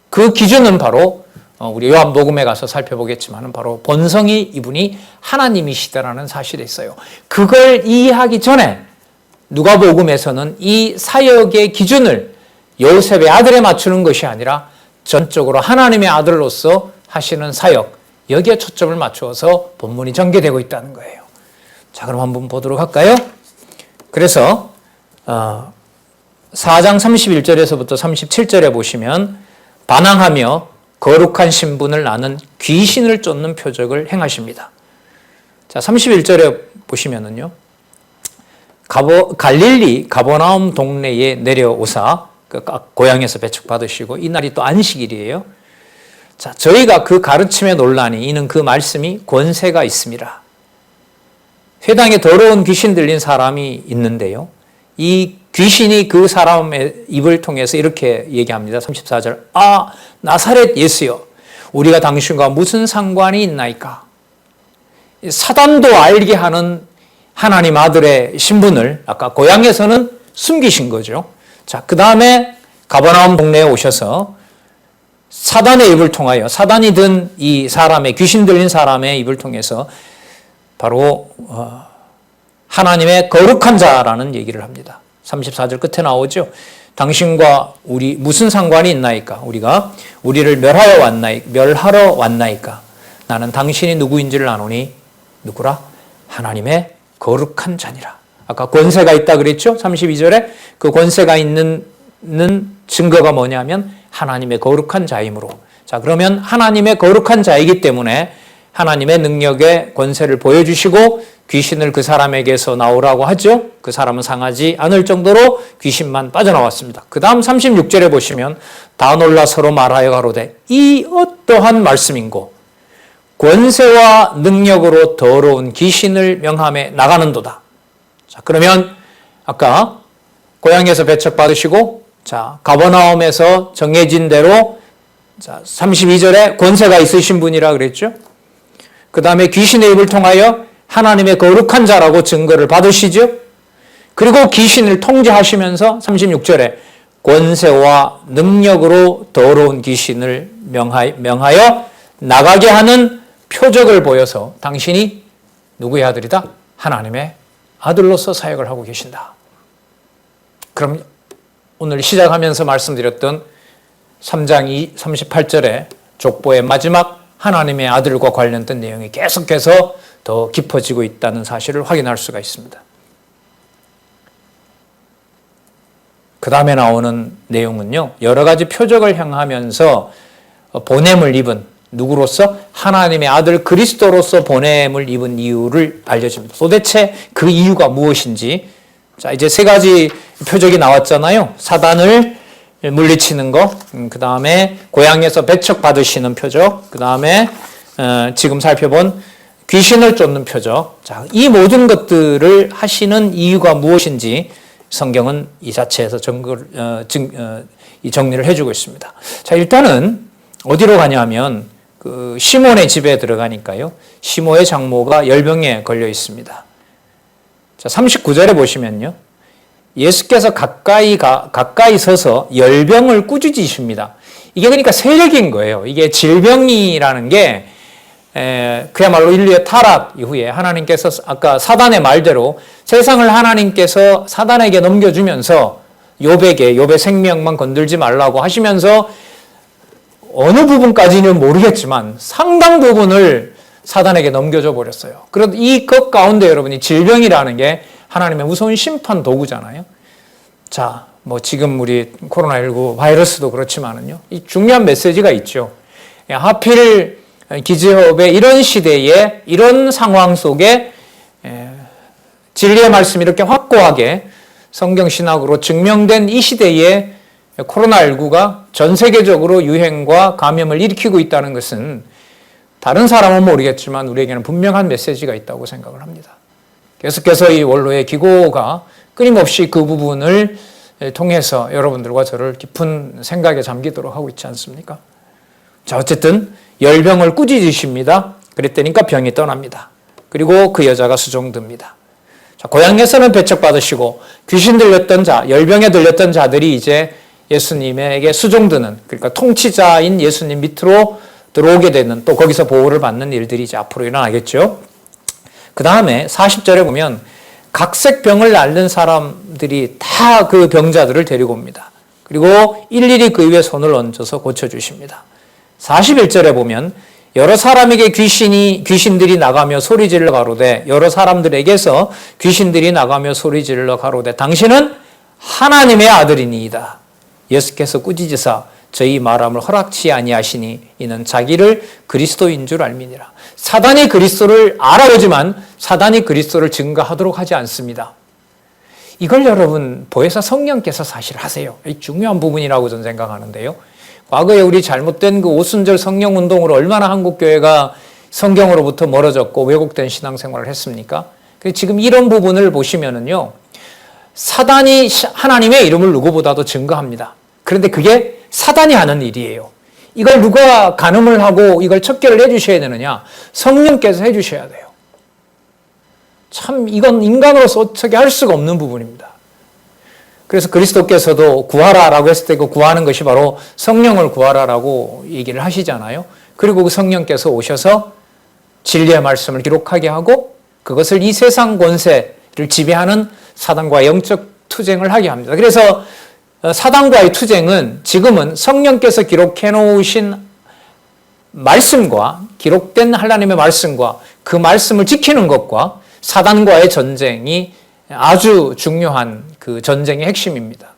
그 기준은 바로 우리 요한복음에 가서 살펴보겠지만 바로 본성이 이분이 하나님이시다라는 사실이 있어요. 그걸 이해하기 전에 누가복음에서는 이 사역의 기준을 요셉의 아들에 맞추는 것이 아니라 전적으로 하나님의 아들로서 하시는 사역, 여기에 초점을 맞추어서 본문이 전개되고 있다는 거예요. 자, 그럼 한번 보도록 할까요? 그래서 4장 31절에서부터 37절에 보시면 반항하며 거룩한 신분을 나는 귀신을 쫓는 표적을 행하십니다. 자, 31절에 보시면은요. 갈릴리 가버나움 동네에 내려오사 그 고향에서 배척받으시고 이날이 또 안식일이에요. 자, 저희가 그 가르침에 논란이 이는 그 말씀이 권세가 있습니다. 회당에 더러운 귀신 들린 사람이 있는데요. 이 귀신이 그 사람의 입을 통해서 이렇게 얘기합니다. 34절. 아, 나사렛 예수여, 우리가 당신과 무슨 상관이 있나이까? 사단도 알게 하는 하나님 아들의 신분을 아까 고향에서는 숨기신 거죠. 자, 그 다음에 가버나움 동네에 오셔서 사단의 입을 통하여, 사단이 든 이 사람의, 귀신 들린 사람의 입을 통해서 바로 하나님의 거룩한 자라는 얘기를 합니다. 34절 끝에 나오죠. 당신과 우리 무슨 상관이 있나이까? 우리가 우리를 멸하러 왔나이까? 나는 당신이 누구인지를 아노니 누구라? 하나님의 거룩한 자니라. 아까 권세가 있다 그랬죠? 32절에 그 권세가 있는 증거가 뭐냐면 하나님의 거룩한 자이므로. 자, 그러면 하나님의 거룩한 자이기 때문에 하나님의 능력의 권세를 보여주시고 귀신을 그 사람에게서 나오라고 하죠. 그 사람은 상하지 않을 정도로 귀신만 빠져나왔습니다. 그 다음 36절에 보시면 다 놀라 서로 말하여 가로되 이 어떠한 말씀인고 권세와 능력으로 더러운 귀신을 명함에 나가는도다. 자, 그러면 아까 고향에서 배척받으시고 자, 가버나움에서 정해진 대로 자, 32절에 권세가 있으신 분이라 그랬죠. 그 다음에 귀신의 입을 통하여 하나님의 거룩한 자라고 증거를 받으시죠. 그리고 귀신을 통제하시면서 36절에 권세와 능력으로 더러운 귀신을 명하여 나가게 하는 표적을 보여서 당신이 누구의 아들이다? 하나님의 아들로서 사역을 하고 계신다. 그럼 오늘 시작하면서 말씀드렸던 3장 38절에 족보의 마지막 하나님의 아들과 관련된 내용이 계속해서 더 깊어지고 있다는 사실을 확인할 수가 있습니다. 그 다음에 나오는 내용은요, 여러 가지 표적을 행하면서 보냄을 입은 누구로서? 하나님의 아들 그리스도로서 보냄을 입은 이유를 알려줍니다. 도대체 그 이유가 무엇인지. 자, 이제 세 가지 표적이 나왔잖아요. 사단을 물리치는 거, 그 다음에 고향에서 배척받으시는 표적, 그 다음에 지금 살펴본 귀신을 쫓는 표적. 자, 이 모든 것들을 하시는 이유가 무엇인지 성경은 이 자체에서 이 정리를 해주고 있습니다. 자, 일단은 어디로 가냐면 그 시몬의 집에 들어가니까요. 시몬의 장모가 열병에 걸려 있습니다. 자, 39절에 보시면요. 예수께서 가까이 서서 열병을 꾸짖으십니다. 이게 그러니까 세력인 거예요. 이게 질병이라는 게 그야말로 인류의 타락 이후에 하나님께서 아까 사단의 말대로 세상을 하나님께서 사단에게 넘겨주면서 욥의 생명만 건들지 말라고 하시면서 어느 부분까지는 모르겠지만 상당 부분을 사단에게 넘겨줘 버렸어요. 그런데 이것 가운데 여러분이 질병이라는 게 하나님의 무서운 심판 도구잖아요. 자, 뭐 지금 우리 코로나19 바이러스도 그렇지만은요. 이 중요한 메시지가 있죠. 하필 기즈업의 이런 시대에 이런 상황 속에 진리의 말씀이 이렇게 확고하게 성경신학으로 증명된 이 시대에 코로나19가 전 세계적으로 유행과 감염을 일으키고 있다는 것은 다른 사람은 모르겠지만 우리에게는 분명한 메시지가 있다고 생각을 합니다. 계속해서 이 원로의 기고가 끊임없이 그 부분을 통해서 여러분들과 저를 깊은 생각에 잠기도록 하고 있지 않습니까? 자, 어쨌든 열병을 꾸짖으십니다. 그랬더니까 병이 떠납니다. 그리고 그 여자가 수종듭니다. 자, 고향에서는 배척받으시고 귀신 들렸던 자, 열병에 들렸던 자들이 이제 예수님에게 수종드는, 그러니까 통치자인 예수님 밑으로 들어오게 되는, 또 거기서 보호를 받는 일들이 이제 앞으로 일어나겠죠. 그 다음에 40절에 보면 각색 병을 앓는 사람들이 다 그 병자들을 데리고 옵니다. 그리고 일일이 그 위에 손을 얹어서 고쳐주십니다. 41절에 보면 여러 사람에게 귀신들이 나가며 소리질러 가로되, 여러 사람들에게서 귀신들이 나가며 소리질러 가로되 당신은 하나님의 아들이니이다. 예수께서 꾸짖으사 저희 말함을 허락치 아니하시니 이는 자기를 그리스도인 줄 알미니라. 사단이 그리스도를 알아보지만 사단이 그리스도를 증거하도록 하지 않습니다. 이걸 여러분 보혜사 성령께서 사실 하세요. 이 중요한 부분이라고 저는 생각하는데요. 과거에 우리 잘못된 그 오순절 성령 운동으로 얼마나 한국 교회가 성경으로부터 멀어졌고 왜곡된 신앙생활을 했습니까? 지금 이런 부분을 보시면은요, 사단이 하나님의 이름을 누구보다도 증거합니다. 그런데 그게 사단이 하는 일이에요. 이걸 누가 간음을 하고 이걸 척결을 해주셔야 되느냐? 성령께서 해주셔야 돼요. 참 이건 인간으로서 어떻게 할 수가 없는 부분입니다. 그래서 그리스도께서도 구하라라고 했을 때 그 구하는 것이 바로 성령을 구하라라고 얘기를 하시잖아요. 그리고 그 성령께서 오셔서 진리의 말씀을 기록하게 하고 그것을 이 세상 권세를 지배하는 사단과 영적 투쟁을 하게 합니다. 그래서 사단과의 투쟁은 지금은 성령께서 기록해 놓으신 말씀과 기록된 하나님의 말씀과 그 말씀을 지키는 것과 사단과의 전쟁이 아주 중요한 그 전쟁의 핵심입니다.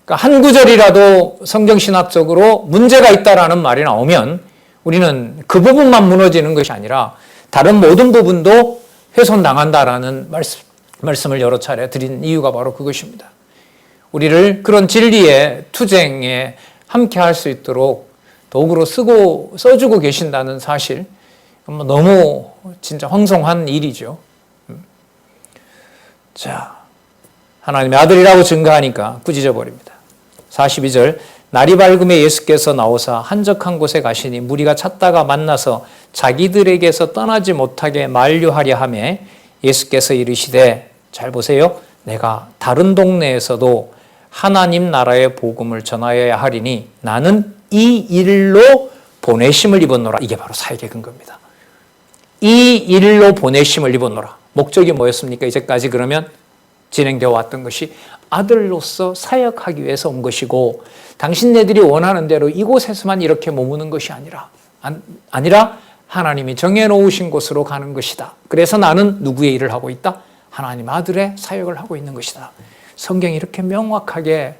그러니까 한 구절이라도 성경신학적으로 문제가 있다라는 말이 나오면 우리는 그 부분만 무너지는 것이 아니라 다른 모든 부분도 훼손당한다라는 말씀을 여러 차례 드린 이유가 바로 그것입니다. 우리를 그런 진리의 투쟁에 함께 할 수 있도록 도구로 써주고 계신다는 사실, 너무 진짜 황송한 일이죠. 자, 하나님의 아들이라고 증거하니까 꾸짖어 버립니다. 42절, 날이 밝음에 예수께서 나오사 한적한 곳에 가시니 무리가 찾다가 만나서 자기들에게서 떠나지 못하게 만류하려 하며 예수께서 이르시되, 잘 보세요. 내가 다른 동네에서도 하나님 나라의 복음을 전하여야 하리니 나는 이 일로 보내심을 입었노라. 이게 바로 사역의 근거입니다. 이 일로 보내심을 입었노라. 목적이 뭐였습니까? 이제까지 그러면 진행되어 왔던 것이 아들로서 사역하기 위해서 온 것이고, 당신네들이 원하는 대로 이곳에서만 이렇게 머무는 것이 아니라 하나님이 정해놓으신 곳으로 가는 것이다. 그래서 나는 누구의 일을 하고 있다? 하나님 아들의 사역을 하고 있는 것이다. 성경이 이렇게 명확하게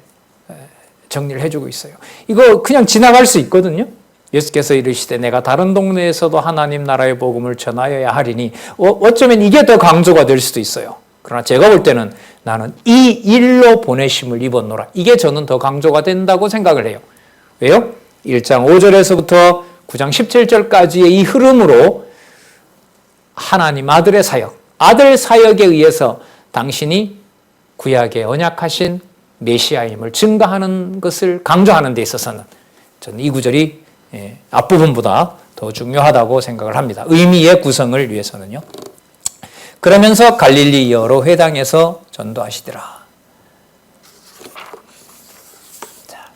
정리를 해주고 있어요. 이거 그냥 지나갈 수 있거든요. 예수께서 이르시되 내가 다른 동네에서도 하나님 나라의 복음을 전하여야 하리니, 어쩌면 이게 더 강조가 될 수도 있어요. 그러나 제가 볼 때는 나는 이 일로 보내심을 입었노라. 이게 저는 더 강조가 된다고 생각을 해요. 왜요? 1장 5절에서부터 9장 17절까지의 이 흐름으로 하나님 아들의 사역, 아들 사역에 의해서 당신이 구약의 언약하신 메시아임을 증거하는 것을 강조하는 데 있어서는 저는 이 구절이 앞부분보다 더 중요하다고 생각을 합니다. 의미의 구성을 위해서는요. 그러면서 갈릴리 여러 회당에서 전도하시더라.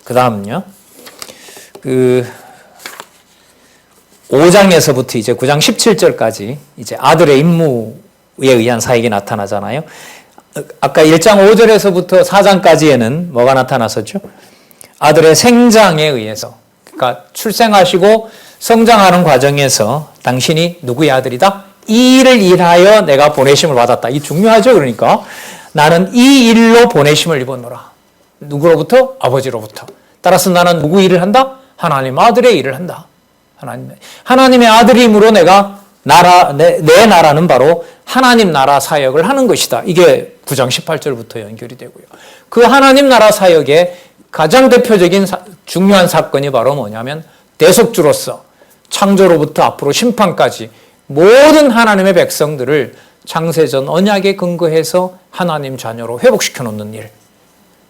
그 다음은요. 5장에서부터 이제 9장 17절까지 이제 아들의 임무에 의한 사역이 나타나잖아요. 아까 1장 5절에서부터 4장까지에는 뭐가 나타났었죠? 아들의 생장에 의해서, 그러니까 출생하시고 성장하는 과정에서 당신이 누구의 아들이다? 이 일을 일하여 내가 보내심을 받았다. 이 중요하죠. 그러니까 나는 이 일로 보내심을 입었노라. 누구로부터? 아버지로부터. 따라서 나는 누구 일을 한다? 하나님 아들의 일을 한다. 하나님의 아들임으로 내가 내 나라는 바로 하나님 나라 사역을 하는 것이다. 이게 9장 18절부터 연결이 되고요. 그 하나님 나라 사역의 가장 대표적인 중요한 사건이 바로 뭐냐면 대속주로서 창조로부터 앞으로 심판까지 모든 하나님의 백성들을 창세전 언약에 근거해서 하나님 자녀로 회복시켜 놓는 일.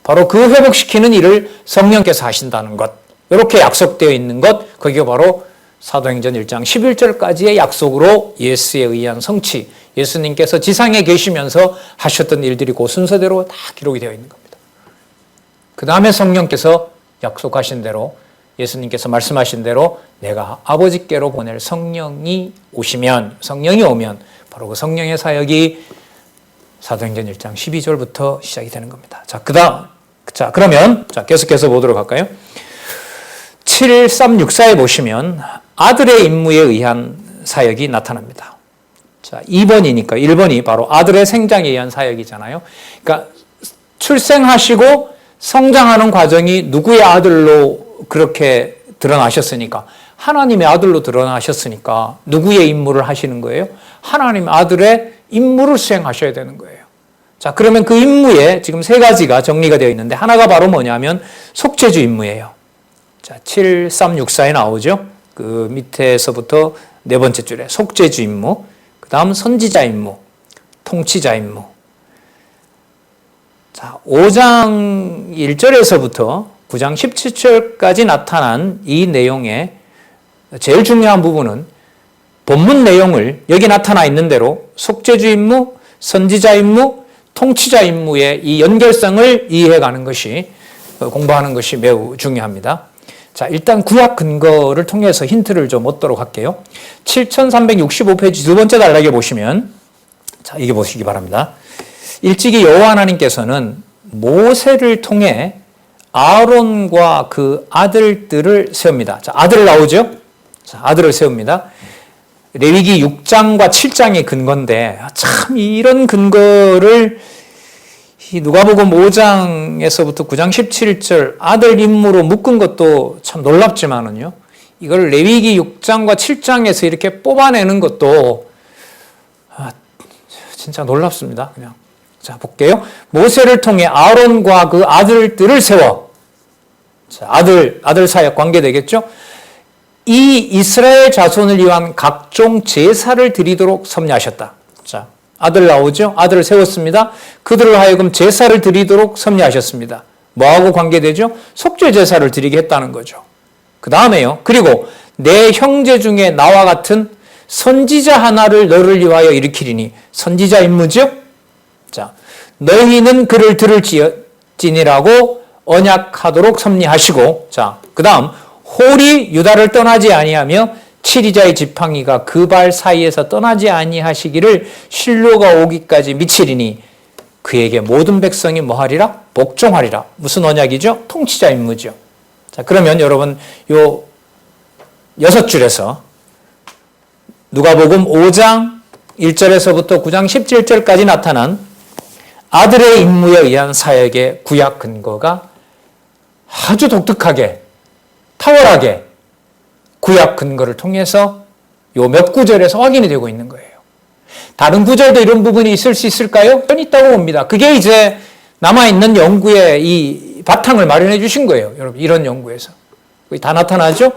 바로 그 회복시키는 일을 성령께서 하신다는 것. 이렇게 약속되어 있는 것. 그게 바로 사도행전 1장 11절까지의 약속으로 예수에 의한 성취. 예수님께서 지상에 계시면서 하셨던 일들이 그 순서대로 다 기록이 되어 있는 겁니다. 그 다음에 성령께서 약속하신 대로 예수님께서 말씀하신 대로 내가 아버지께로 보낼 성령이 오면 바로 그 성령의 사역이 사도행전 1장 12절부터 시작이 되는 겁니다. 그러면 계속해서 보도록 할까요? 7364에 보시면 아들의 임무에 의한 사역이 나타납니다. 2번이니까 1번이 바로 아들의 생장에 의한 사역이잖아요. 그러니까 출생하시고 성장하는 과정이 누구의 아들로 그렇게 드러나셨으니까 하나님의 아들로 드러나셨으니까 누구의 임무를 하시는 거예요? 하나님 아들의 임무를 수행하셔야 되는 거예요. 자, 그러면 그 임무에 지금 3가지가 정리가 되어 있는데 하나가 바로 뭐냐면 속죄주 임무예요. 자, 7364에 나오죠. 그 밑에서부터 4번째 줄에 속죄주 임무, 그 다음 선지자 임무, 통치자 임무. 자, 5장 1절에서부터 9장 17절까지 나타난 이 내용의 제일 중요한 부분은 본문 내용을 여기 나타나 있는 대로 속죄주 임무, 선지자 임무, 통치자 임무의 이 연결성을 이해해가는 것이 공부하는 것이 매우 중요합니다. 자, 일단 구약 근거를 통해서 힌트를 좀 얻도록 할게요. 7365페이지 2번째 단락에 보시면 자, 이게 보시기 바랍니다. 일찍이 여호와 하나님께서는 모세를 통해 아론과 그 아들들을 세웁니다. 자, 아들 나오죠? 자, 아들을 세웁니다. 레위기 6장과 7장의 근거인데 참 이런 근거를 누가복음 5장에서부터 9장 17절 아들 임무로 묶은 것도 참 놀랍지만은요. 이걸 레위기 6장과 7장에서 이렇게 뽑아내는 것도 진짜 놀랍습니다. 그냥 자, 볼게요. 모세를 통해 아론과 그 아들들을 세워. 자, 아들 사역 관계 되겠죠? 이 이스라엘 자손을 위한 각종 제사를 드리도록 섭리하셨다. 자, 아들 나오죠? 아들을 세웠습니다. 그들을 하여금 제사를 드리도록 섭리하셨습니다. 뭐하고 관계되죠? 속죄 제사를 드리게 했다는 거죠. 그 다음에요. 그리고 내 형제 중에 나와 같은 선지자 하나를 너를 위하여 일으키리니 선지자 임무죠? 자, 너희는 그를 들을지니라고 언약하도록 섭리하시고, 자, 그 다음 홀이 유다를 떠나지 아니하며 치리자의 지팡이가 그 발 사이에서 떠나지 아니하시기를 실로가 오기까지 미치리니 그에게 모든 백성이 뭐하리라? 복종하리라. 무슨 언약이죠? 통치자 임무죠. 자, 그러면 여러분 요 6줄에서 누가복음 5장 1절에서부터 9장 17절까지 나타난 아들의 임무에 의한 사역의 구약 근거가 아주 독특하게 탁월하게 구약 근거를 통해서 요 몇 구절에서 확인이 되고 있는 거예요. 다른 구절도 이런 부분이 있을 수 있을까요? 전 있다고 봅니다. 그게 이제 남아있는 연구의 이 바탕을 마련해 주신 거예요. 여러분, 이런 연구에서. 다 나타나죠?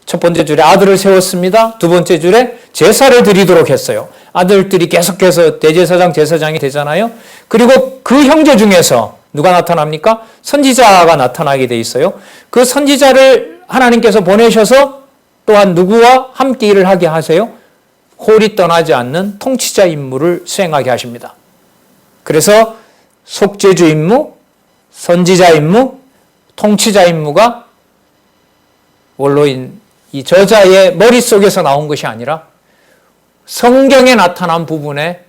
첫 번째 줄에 아들을 세웠습니다. 두 번째 줄에 제사를 드리도록 했어요. 아들들이 계속해서 대제사장, 제사장이 되잖아요. 그리고 그 형제 중에서 누가 나타납니까? 선지자가 나타나게 돼 있어요. 그 선지자를 하나님께서 보내셔서 또한 누구와 함께 일을 하게 하세요? 홀이 떠나지 않는 통치자 임무를 수행하게 하십니다. 그래서 속죄주 임무, 선지자 임무, 통치자 임무가 원로인 이 저자의 머릿속에서 나온 것이 아니라 성경에 나타난 부분에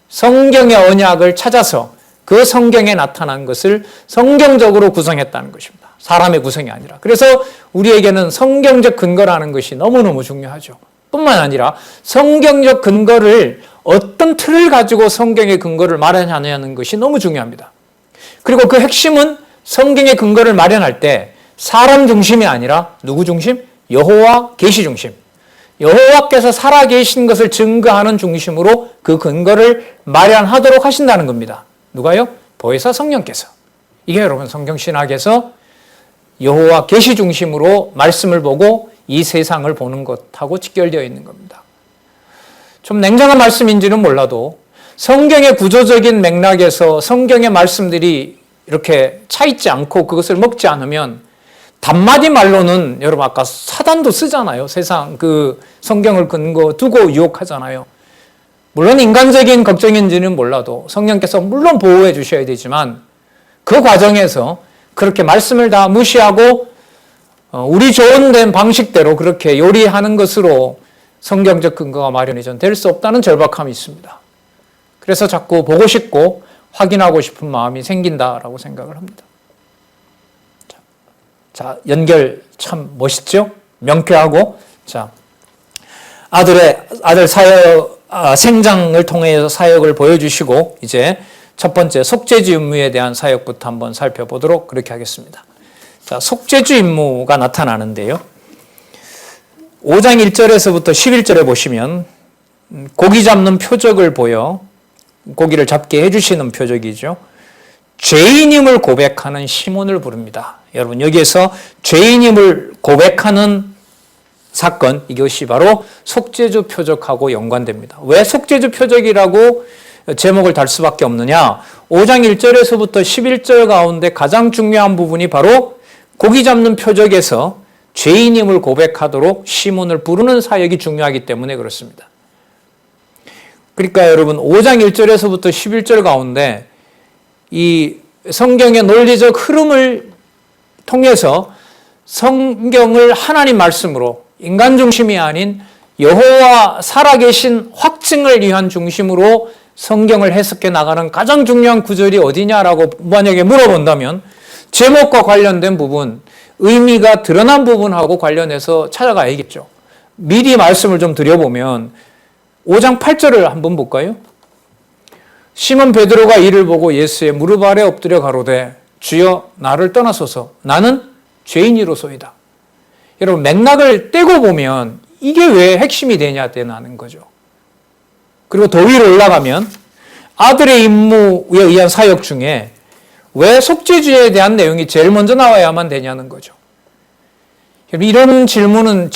성경의 언약을 찾아서 그 성경에 나타난 것을 성경적으로 구성했다는 것입니다. 사람의 구성이 아니라. 그래서 우리에게는 성경적 근거라는 것이 너무너무 중요하죠. 뿐만 아니라 성경적 근거를 어떤 틀을 가지고 성경의 근거를 마련하냐는 것이 너무 중요합니다. 그리고 그 핵심은 성경의 근거를 마련할 때 사람 중심이 아니라 누구 중심? 여호와 계시 중심. 여호와께서 살아계신 것을 증거하는 중심으로 그 근거를 마련하도록 하신다는 겁니다. 누가요? 보혜사 성령께서. 이게 여러분 성경신학에서 여호와 계시 중심으로 말씀을 보고 이 세상을 보는 것하고 직결되어 있는 겁니다. 좀 냉정한 말씀인지는 몰라도 성경의 구조적인 맥락에서 성경의 말씀들이 이렇게 차있지 않고 그것을 먹지 않으면 단마디 말로는 여러분 아까 사단도 쓰잖아요. 세상 그 성경을 근거 두고 유혹하잖아요. 물론 인간적인 걱정인지는 몰라도 성령께서 물론 보호해 주셔야 되지만 그 과정에서 그렇게 말씀을 다 무시하고 우리 좋은 방식대로 그렇게 요리하는 것으로 성경적 근거가 마련이 전 될 수 없다는 절박함이 있습니다. 그래서 자꾸 보고 싶고 확인하고 싶은 마음이 생긴다라고 생각을 합니다. 자, 연결 참 멋있죠? 명쾌하고. 자, 아들 사역, 생장을 통해서 사역을 보여주시고, 이제 첫 번째 속죄주 임무에 대한 사역부터 한번 살펴보도록 그렇게 하겠습니다. 자, 속죄주 임무가 나타나는데요. 5장 1절에서부터 11절에 보시면, 고기 잡는 표적을 보여, 고기를 잡게 해주시는 표적이죠. 죄인임을 고백하는 시몬을 부릅니다. 여러분 여기에서 죄인임을 고백하는 사건, 이것이 바로 속죄주 표적하고 연관됩니다. 왜 속죄주 표적이라고 제목을 달 수밖에 없느냐? 5장 1절에서부터 11절 가운데 가장 중요한 부분이 바로 고기 잡는 표적에서 죄인임을 고백하도록 시몬을 부르는 사역이 중요하기 때문에 그렇습니다. 그러니까 여러분 5장 1절에서부터 11절 가운데 이 성경의 논리적 흐름을 통해서 성경을 하나님 말씀으로 인간 중심이 아닌 여호와 살아계신 확증을 위한 중심으로 성경을 해석해 나가는 가장 중요한 구절이 어디냐라고 만약에 물어본다면 제목과 관련된 부분, 의미가 드러난 부분하고 관련해서 찾아가야겠죠. 미리 말씀을 좀 드려보면 5장 8절을 한번 볼까요? 시몬 베드로가 이를 보고 예수의 무릎 아래 엎드려 가로되 주여 나를 떠나소서 나는 죄인이로소이다. 여러분 맥락을 떼고 보면 이게 왜 핵심이 되냐는 거죠. 그리고 더 위로 올라가면 아들의 임무에 의한 사역 중에 왜 속죄주에 대한 내용이 제일 먼저 나와야만 되냐는 거죠. 이런 질문은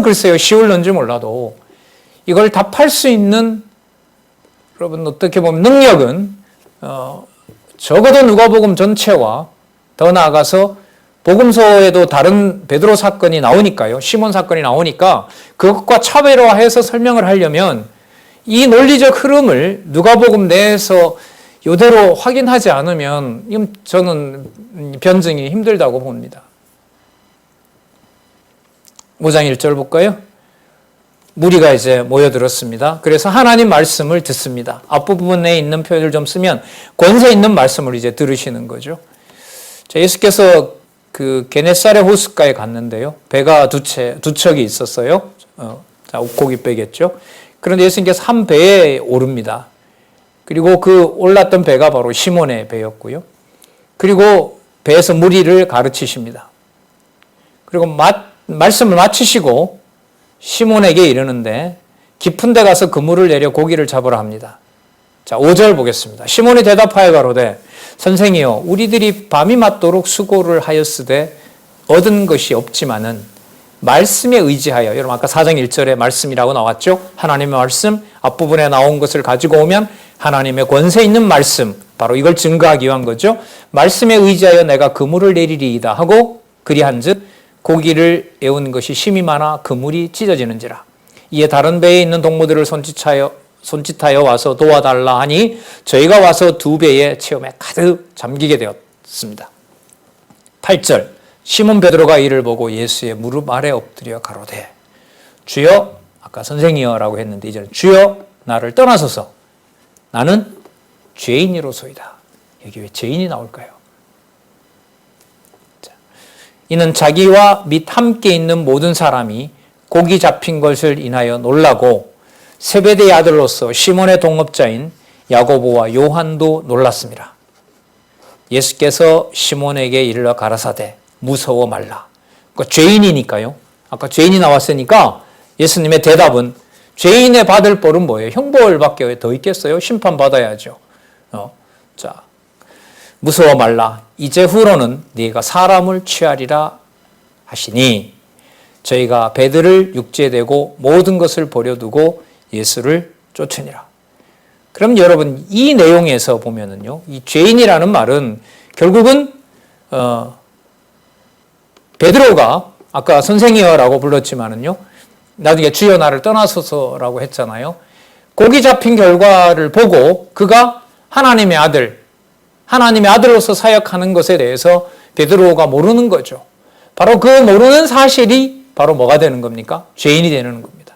글쎄요 쉬울는지 몰라도 이걸 답할 수 있는 여러분 어떻게 보면 능력은 적어도 누가복음 전체와 더 나아가서 복음서에도 다른 베드로 사건이 나오니까요. 시몬 사건이 나오니까 그것과 차별화해서 설명을 하려면 이 논리적 흐름을 누가복음 내에서 이대로 확인하지 않으면 저는 변증이 힘들다고 봅니다. 5장 1절 볼까요? 무리가 이제 모여들었습니다. 그래서 하나님 말씀을 듣습니다. 앞부분에 있는 표현을 좀 쓰면 권세 있는 말씀을 이제 들으시는 거죠. 자, 예수께서 그 게네사렛 호숫가에 갔는데요. 배가 두 척이 있었어요. 고깃배겠죠. 그런데 예수님께서 한 배에 오릅니다. 그리고 그 올랐던 배가 바로 시몬의 배였고요. 그리고 배에서 무리를 가르치십니다. 그리고 말씀을 마치시고 시몬에게 이르는데 깊은 데 가서 그물을 내려 고기를 잡으라 합니다. 자, 5절 보겠습니다. 시몬이 대답하여 가로되 선생이여 우리들이 밤이 맞도록 수고를 하였으되 얻은 것이 없지만은 말씀에 의지하여, 여러분 아까 4장 1절에 말씀이라고 나왔죠? 하나님의 말씀, 앞부분에 나온 것을 가지고 오면 하나님의 권세 있는 말씀, 바로 이걸 증거하기 위한 거죠. 말씀에 의지하여 내가 그물을 내리리이다 하고 그리한즉 고기를 애운 것이 심이 많아 그물이 찢어지는지라. 이에 다른 배에 있는 동무들을 손짓하여 와서 도와달라 하니 저희가 와서 두 배의 체험에 가득 잠기게 되었습니다. 8절 시몬 베드로가 이를 보고 예수의 무릎 아래 엎드려 가로되 주여, 아까 선생이여라고 했는데 이제는 주여 나를 떠나소서 나는 죄인이로소이다. 여기 왜 죄인이 나올까요? 이는 자기와 및 함께 있는 모든 사람이 고기 잡힌 것을 인하여 놀라고 세베대의 아들로서 시몬의 동업자인 야고보와 요한도 놀랐습니다. 예수께서 시몬에게 이르러 가라사대 무서워 말라. 그러니까 죄인이니까요. 아까 죄인이 나왔으니까 예수님의 대답은 죄인의 받을 벌은 뭐예요? 형벌밖에 더 있겠어요? 심판받아야죠. 자, 무서워 말라. 이제 후로는 네가 사람을 취하리라 하시니 저희가 배들을 육지에 대고 모든 것을 버려두고 예수를 쫓으니라. 그럼 여러분 이 내용에서 보면은요, 이 죄인이라는 말은 결국은 베드로가 아까 선생이여라고 불렀지만은요, 나중에 주여 나를 떠나소서라고 했잖아요. 고기 잡힌 결과를 보고 그가 하나님의 아들로서 사역하는 것에 대해서 베드로가 모르는 거죠. 바로 그 모르는 사실이 바로 뭐가 되는 겁니까? 죄인이 되는 겁니다.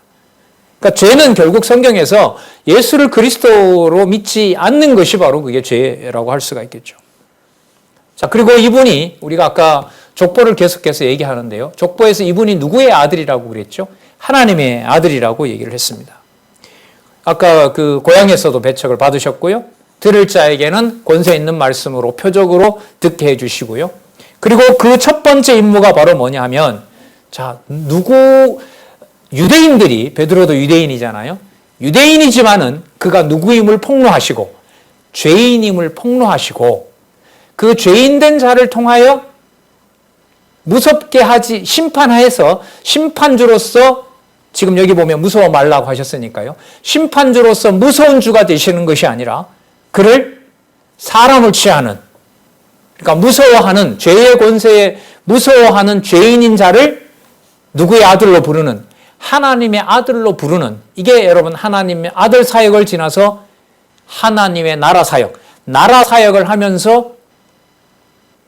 그러니까 죄는 결국 성경에서 예수를 그리스도로 믿지 않는 것이 바로 그게 죄라고 할 수가 있겠죠. 자, 그리고 이분이 우리가 아까 족보를 계속해서 얘기하는데요. 족보에서 이분이 누구의 아들이라고 그랬죠? 하나님의 아들이라고 얘기를 했습니다. 아까 그 고향에서도 배척을 받으셨고요. 들을 자에게는 권세 있는 말씀으로 표적으로 듣게 해주시고요. 그리고 그 첫 번째 임무가 바로 뭐냐 하면, 자, 유대인들이, 베드로도 유대인이잖아요. 유대인이지만은 그가 누구임을 폭로하시고, 죄인임을 폭로하시고, 그 죄인된 자를 통하여 무섭게 하지, 심판해서 심판주로서, 지금 여기 보면 무서워 말라고 하셨으니까요. 심판주로서 무서운 주가 되시는 것이 아니라 그를 사람을 취하는, 그러니까 무서워하는, 죄의 권세에 무서워하는 죄인인 자를 누구의 아들로 부르는, 하나님의 아들로 부르는, 이게 여러분 하나님의 아들 사역을 지나서 하나님의 나라 사역을 하면서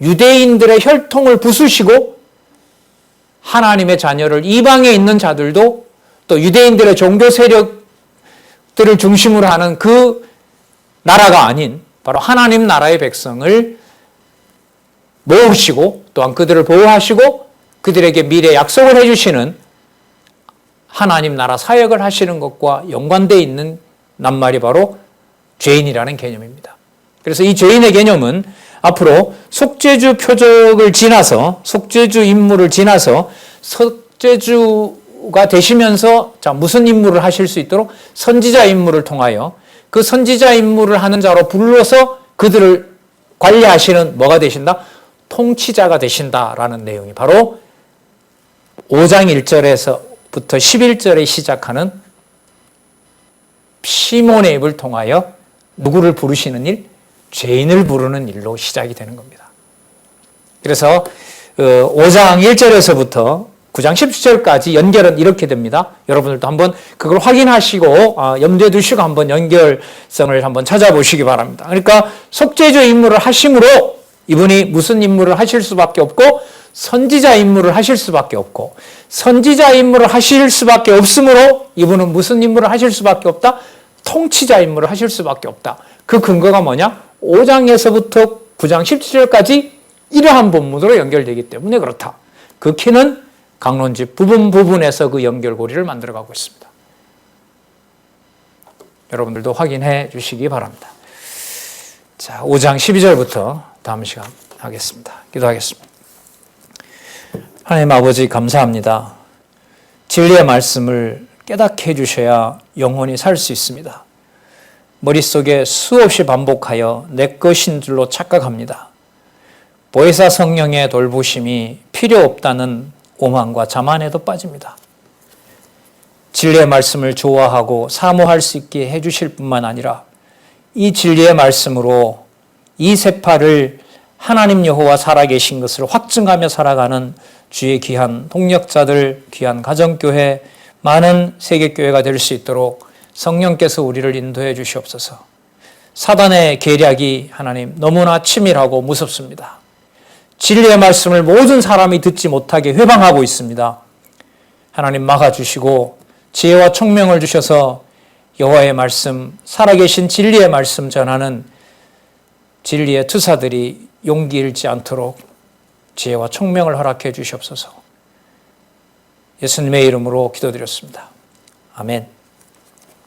유대인들의 혈통을 부수시고 하나님의 자녀를, 이방에 있는 자들도 또 유대인들의 종교 세력들을 중심으로 하는 그 나라가 아닌 바로 하나님 나라의 백성을 모으시고 또한 그들을 보호하시고 그들에게 미래 약속을 해주시는 하나님 나라 사역을 하시는 것과 연관되어 있는 낱말이 바로 죄인이라는 개념입니다. 그래서 이 죄인의 개념은 앞으로 속죄주 표적을 지나서, 속죄주 임무를 지나서 속죄주가 되시면서, 자, 무슨 임무를 하실 수 있도록? 선지자 임무를 통하여 그 선지자 임무를 하는 자로 불러서 그들을 관리하시는 뭐가 되신다? 통치자가 되신다라는 내용이 바로 5장 1절에서부터 11절에 시작하는 시몬의 입을 통하여 누구를 부르시는 일? 죄인을 부르는 일로 시작이 되는 겁니다. 그래서 5장 1절에서부터 9장 17절까지 연결은 이렇게 됩니다. 여러분들도 한번 그걸 확인하시고 염두에 두시고 한번 연결성을 한번 찾아보시기 바랍니다. 그러니까 속죄주 임무를 하심으로 이분이 무슨 임무를 하실 수밖에 없고, 선지자 임무를 하실 수밖에 없고, 선지자 임무를 하실 수밖에 없으므로 이분은 무슨 임무를 하실 수밖에 없다? 통치자 임무를 하실 수밖에 없다. 그 근거가 뭐냐? 5장에서부터 9장 17절까지 이러한 본문으로 연결되기 때문에 그렇다. 그 키는 강론집 부분에서 그 연결고리를 만들어가고 있습니다. 여러분들도 확인해 주시기 바랍니다. 자, 5장 12절부터 다음 시간 하겠습니다. 기도하겠습니다. 하나님 아버지 감사합니다. 진리의 말씀을 깨닫게 해주셔야 영혼이 살 수 있습니다. 머릿속에 수없이 반복하여 내 것인 줄로 착각합니다. 보혜사 성령의 돌보심이 필요 없다는 오만과 자만에도 빠집니다. 진리의 말씀을 좋아하고 사모할 수 있게 해주실 뿐만 아니라 이 진리의 말씀으로 이 세파를 하나님 여호와 살아계신 것을 확증하며 살아가는 주의 귀한 동력자들, 귀한 가정교회, 많은 세계교회가 될 수 있도록 성령께서 우리를 인도해 주시옵소서. 사단의 계략이 하나님 너무나 치밀하고 무섭습니다. 진리의 말씀을 모든 사람이 듣지 못하게 회방하고 있습니다. 하나님 막아주시고 지혜와 총명을 주셔서 여호와의 말씀, 살아계신 진리의 말씀 전하는 진리의 투사들이 용기 잃지 않도록 지혜와 총명을 허락해 주시옵소서. 예수님의 이름으로 기도드렸습니다. 아멘.